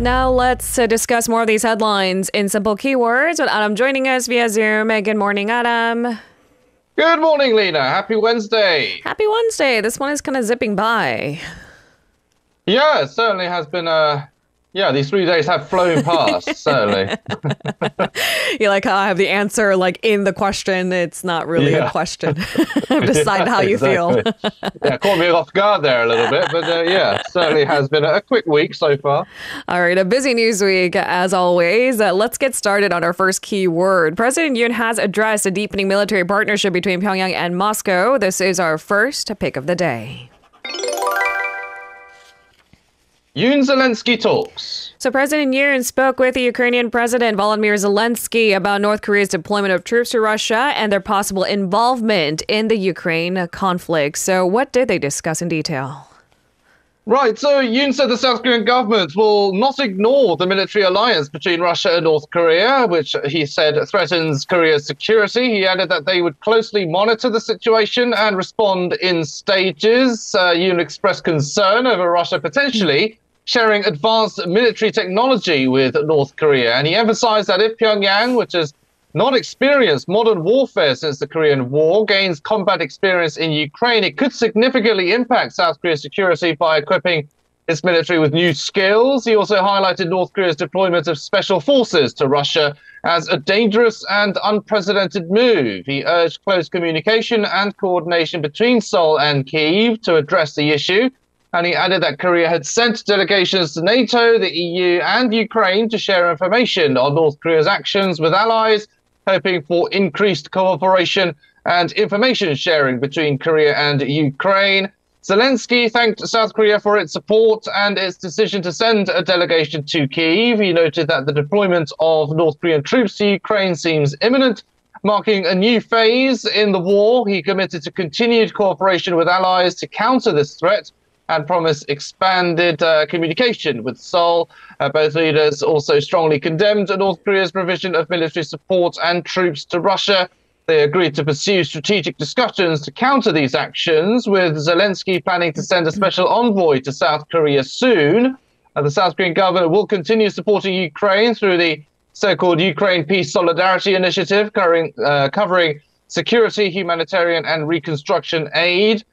Now let's discuss more of these headlines in simple keywords with Adam joining us via Zoom. Good morning, Adam. Good morning, Lena. Happy Wednesday. Happy Wednesday. This one is kind of zipping by. Yeah, it certainly has been these 3 days have flown past, certainly. You like how I have the answer like in the question. It's not really a question. Decide how you feel. Yeah, caught me off guard there a little bit, but certainly has been a quick week so far. All right, a busy news week as always. Let's get started on our first key word. President Yoon has addressed a deepening military partnership between Pyongyang and Moscow. This is our first pick of the day. Yoon-Zelenskyy talks. So President Yoon spoke with the Ukrainian President Volodymyr Zelenskyy about North Korea's deployment of troops to Russia and their possible involvement in the Ukraine conflict. So what did they discuss in detail? Right, so Yoon said the South Korean government will not ignore the military alliance between Russia and North Korea, which he said threatens Korea's security. He added that they would closely monitor the situation and respond in stages. Yoon expressed concern over Russia potentially sharing advanced military technology with North Korea. And he emphasized that if Pyongyang, which has not experienced modern warfare since the Korean War, gains combat experience in Ukraine, it could significantly impact South Korea's security by equipping its military with new skills. He also highlighted North Korea's deployment of special forces to Russia as a dangerous and unprecedented move. He urged close communication and coordination between Seoul and Kyiv to address the issue. And he added that Korea had sent delegations to NATO, the EU, and Ukraine to share information on North Korea's actions with allies, hoping for increased cooperation and information sharing between Korea and Ukraine. Zelenskyy thanked South Korea for its support and its decision to send a delegation to Kyiv. He noted that the deployment of North Korean troops to Ukraine seems imminent, marking a new phase in the war. He committed to continued cooperation with allies to counter this threat and promised expanded communication with Seoul. Both leaders also strongly condemned North Korea's provision of military support and troops to Russia. They agreed to pursue strategic discussions to counter these actions, with Zelenskyy planning to send a special envoy to South Korea soon. The South Korean government will continue supporting Ukraine through the so-called Ukraine Peace Solidarity Initiative, covering security, humanitarian and reconstruction aid.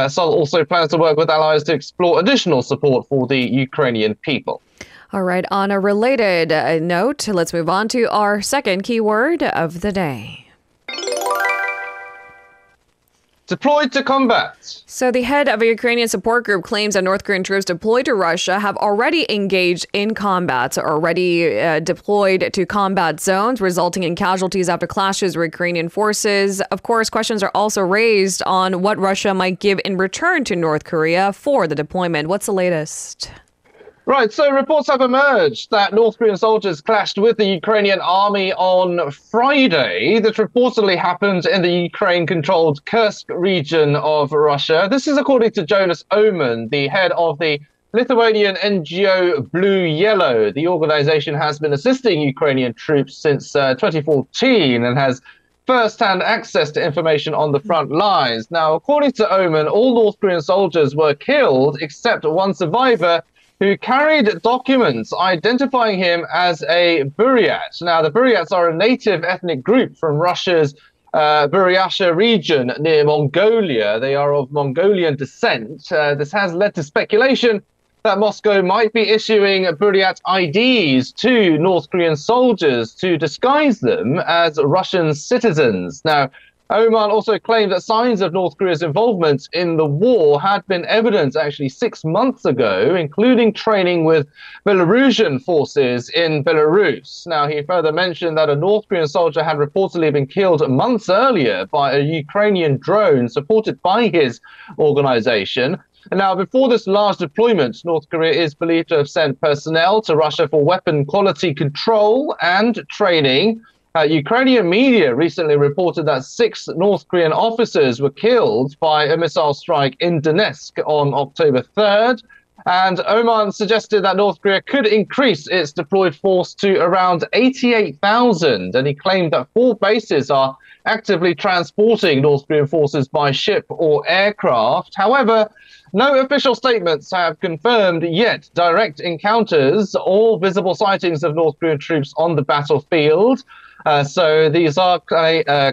Seoul also plans to work with allies to explore additional support for the Ukrainian people. All right, on a related note, let's move on to our second keyword of the day. Deployed to combat. So the head of a Ukrainian support group claims that North Korean troops deployed to Russia have already engaged in combat, so already deployed to combat zones, resulting in casualties after clashes with Ukrainian forces. Of course, questions are also raised on what Russia might give in return to North Korea for the deployment. What's the latest? Right, so reports have emerged that North Korean soldiers clashed with the Ukrainian army on Friday. That reportedly happened in the Ukraine-controlled Kursk region of Russia. This is according to Jonas Oman, the head of the Lithuanian NGO Blue Yellow. The organization has been assisting Ukrainian troops since 2014 and has first-hand access to information on the front lines. Now, according to Oman, all North Korean soldiers were killed except one survivor who carried documents identifying him as a Buryat. Now, the Buryats are a native ethnic group from Russia's Buryatia region near Mongolia. They are of Mongolian descent. This has led to speculation that Moscow might be issuing Buryat IDs to North Korean soldiers to disguise them as Russian citizens. Now, Oman also claimed that signs of North Korea's involvement in the war had been evident actually 6 months ago, including training with Belarusian forces in Belarus. Now, he further mentioned that a North Korean soldier had reportedly been killed months earlier by a Ukrainian drone supported by his organization. And now, before this large deployment, North Korea is believed to have sent personnel to Russia for weapon quality control and training. Ukrainian media recently reported that 6 North Korean officers were killed by a missile strike in Donetsk on October 3rd. And Oman suggested that North Korea could increase its deployed force to around 88,000. And he claimed that 4 bases are actively transporting North Korean forces by ship or aircraft. However, no official statements have confirmed yet direct encounters or visible sightings of North Korean troops on the battlefield. So these are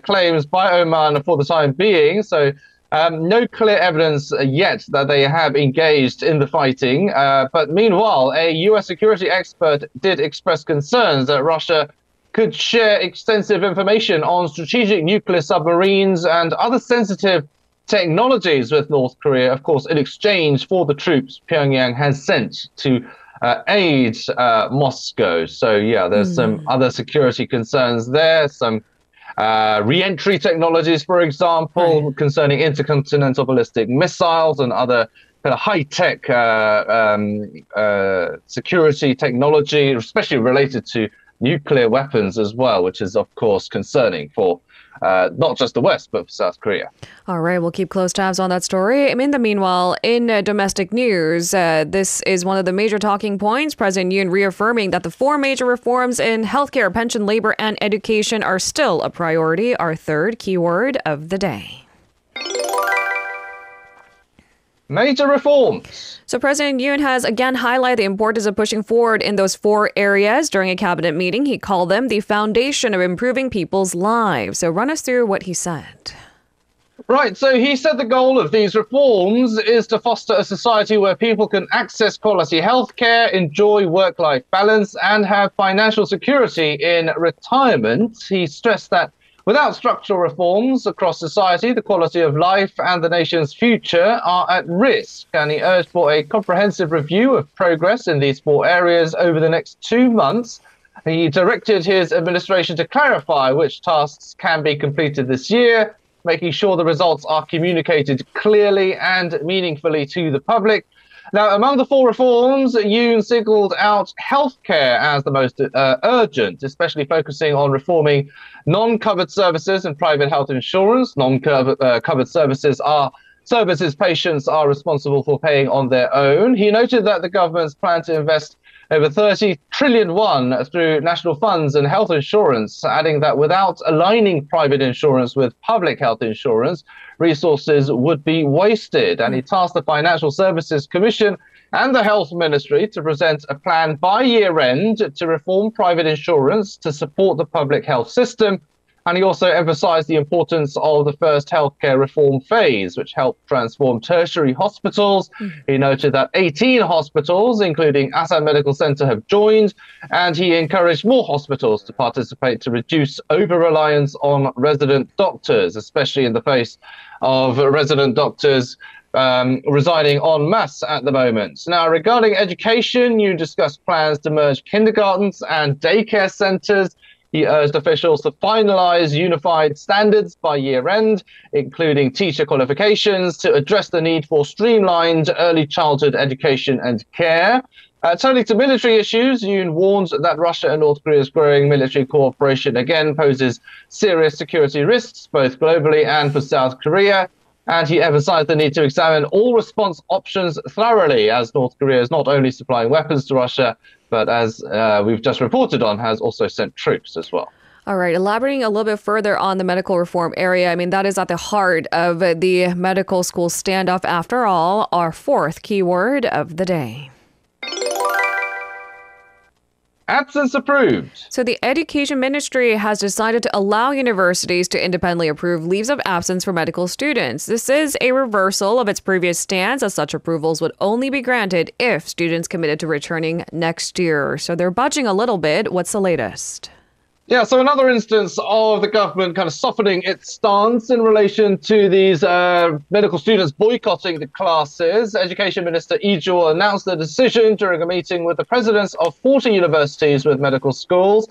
claims by Oman for the time being. So no clear evidence yet that they have engaged in the fighting. But meanwhile, a US security expert did express concerns that Russia could share extensive information on strategic nuclear submarines and other sensitive technologies with North Korea, of course, in exchange for the troops Pyongyang has sent to aid Moscow. So, yeah, there's some other security concerns there, some re-entry technologies, for example, concerning intercontinental ballistic missiles and other kind of high-tech security technology, especially related to nuclear weapons as well, which is, of course, concerning for not just the West, but for South Korea. All right, we'll keep close tabs on that story. In the meanwhile, in domestic news, this is one of the major talking points. President Yoon reaffirming that the four major reforms in healthcare, pension, labor, and education are still a priority. Our third keyword of the day. Major reforms. So President Yoon has again highlighted the importance of pushing forward in those four areas during a cabinet meeting. He called them the foundation of improving people's lives. So run us through what he said. Right, so he said the goal of these reforms is to foster a society where people can access quality healthcare, enjoy work-life balance, and have financial security in retirement. He stressed that without structural reforms across society, the quality of life and the nation's future are at risk. And he urged for a comprehensive review of progress in these four areas over the next 2 months. He directed his administration to clarify which tasks can be completed this year, making sure the results are communicated clearly and meaningfully to the public. Now, among the four reforms, Yoon singled out healthcare as the most urgent, especially focusing on reforming non-covered services and private health insurance. Non-covered services are services patients are responsible for paying on their own. He noted that the government's plan to invest over 30 trillion won through national funds and health insurance, adding that without aligning private insurance with public health insurance, resources would be wasted. And he tasked the Financial Services Commission and the Health Ministry to present a plan by year end to reform private insurance to support the public health system. And he also emphasized the importance of the first healthcare reform phase, which helped transform tertiary hospitals. He noted that 18 hospitals, including Asan Medical Center, have joined, and he encouraged more hospitals to participate to reduce over-reliance on resident doctors, especially in the face of resident doctors resigning en masse at the moment. Now, regarding education, you discussed plans to merge kindergartens and daycare centers. He urged officials to finalize unified standards by year end, including teacher qualifications, to address the need for streamlined early childhood education and care. Turning to military issues, Yoon warns that Russia and North Korea's growing military cooperation again poses serious security risks, both globally and for South Korea. And he emphasized the need to examine all response options thoroughly, as North Korea is not only supplying weapons to Russia, but as we've just reported on, has also sent troops as well. All right, elaborating a little bit further on the medical reform area, I mean, that is at the heart of the medical school standoff. After all, our fourth keyword of the day. Absence approved. So the Education Ministry has decided to allow universities to independently approve leaves of absence for medical students. This is a reversal of its previous stance, as such approvals would only be granted if students committed to returning next year. So they're budging a little bit. What's the latest? Yeah, so another instance of the government kind of softening its stance in relation to these medical students boycotting the classes. Education Minister Lee Joo announced the decision during a meeting with the presidents of 40 universities with medical schools.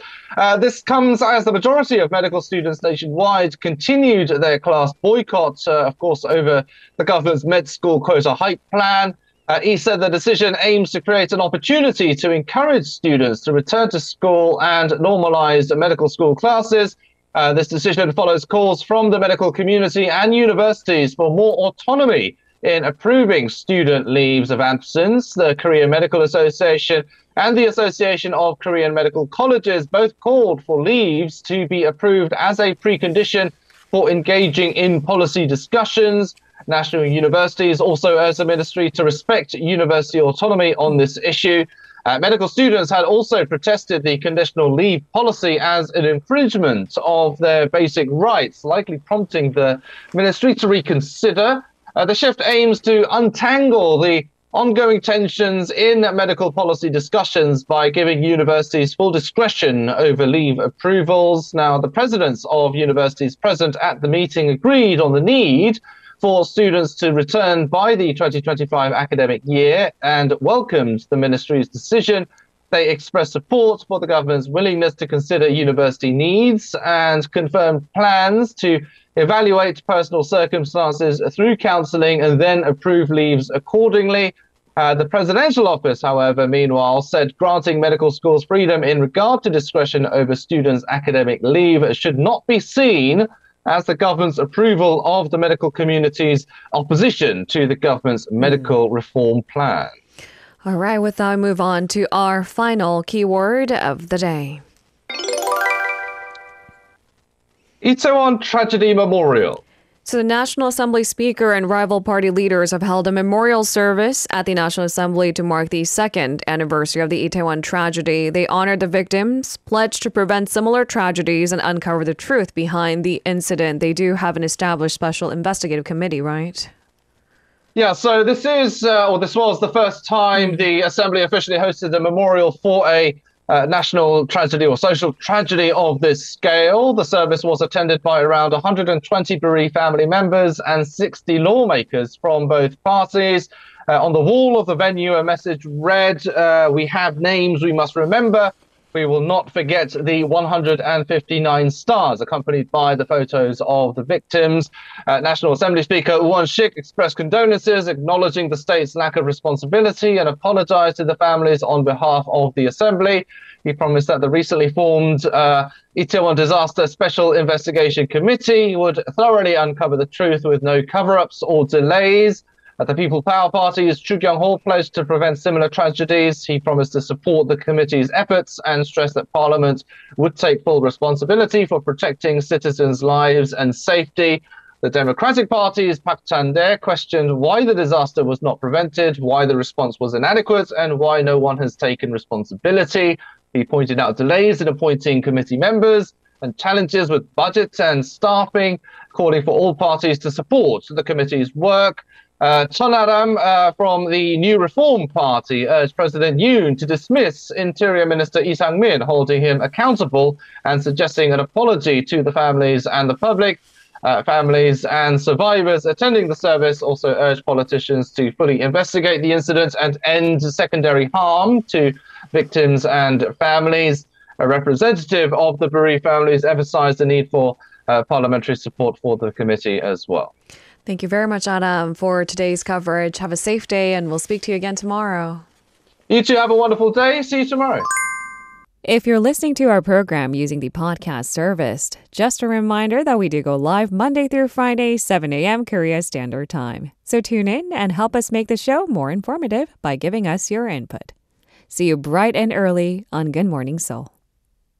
This comes as the majority of medical students nationwide continued their class boycott, of course, over the government's med school quota hike plan. He said the decision aims to create an opportunity to encourage students to return to school and normalize medical school classes. This decision follows calls from the medical community and universities for more autonomy in approving student leaves of absence. The Korean Medical Association and the Association of Korean Medical Colleges both called for leaves to be approved as a precondition for engaging in policy discussions. National universities also urged the ministry to respect university autonomy on this issue. Medical students had also protested the conditional leave policy as an infringement of their basic rights, likely prompting the ministry to reconsider. The shift aims to untangle the ongoing tensions in medical policy discussions by giving universities full discretion over leave approvals. Now, the presidents of universities present at the meeting agreed on the need for students to return by the 2025 academic year and welcomed the ministry's decision. They expressed support for the government's willingness to consider university needs and confirmed plans to evaluate personal circumstances through counselling and then approve leaves accordingly. The presidential office, however, meanwhile, said granting medical schools freedom in regard to discretion over students' academic leave should not be seen as the government's approval of the medical community's opposition to the government's medical reform plan. All right, with that, we move on to our final keyword of the day. Itaewon Tragedy Memorial. So the National Assembly Speaker and rival party leaders have held a memorial service at the National Assembly to mark the second anniversary of the Itaewon tragedy. They honored the victims, pledged to prevent similar tragedies, and uncover the truth behind the incident. They do have an established special investigative committee, right? Yeah, so this was the first time the Assembly officially hosted a memorial for a national tragedy or social tragedy of this scale. The service was attended by around 120 bereaved family members and 60 lawmakers from both parties. On the wall of the venue, a message read, "We have names we must remember. We will not forget the 159 stars," accompanied by the photos of the victims. National Assembly Speaker Yoon-Zelenskyy expressed condolences, acknowledging the state's lack of responsibility and apologized to the families on behalf of the Assembly. He promised that the recently formed Itaewon Disaster Special Investigation Committee would thoroughly uncover the truth with no cover-ups or delays. The People Power Party's Chu Kyung-ho pledged to prevent similar tragedies. He promised to support the committee's efforts and stressed that Parliament would take full responsibility for protecting citizens' lives and safety. The Democratic Party's Park Chan-dae questioned why the disaster was not prevented, why the response was inadequate, and why no one has taken responsibility. He pointed out delays in appointing committee members and challenges with budget and staffing, calling for all parties to support the committee's work. Chon Aram from the New Reform Party urged President Yoon to dismiss Interior Minister Lee Sang-min, holding him accountable and suggesting an apology to the families and the public. Families and survivors attending the service also urged politicians to fully investigate the incident and end secondary harm to victims and families. A representative of the bereaved families emphasized the need for parliamentary support for the committee as well. Thank you very much, Adam, for today's coverage. Have a safe day, and we'll speak to you again tomorrow. You two have a wonderful day. See you tomorrow. If you're listening to our program using the podcast service, just a reminder that we do go live Monday through Friday, 7 a.m. Korea Standard Time. So tune in and help us make the show more informative by giving us your input. See you bright and early on Good Morning Seoul.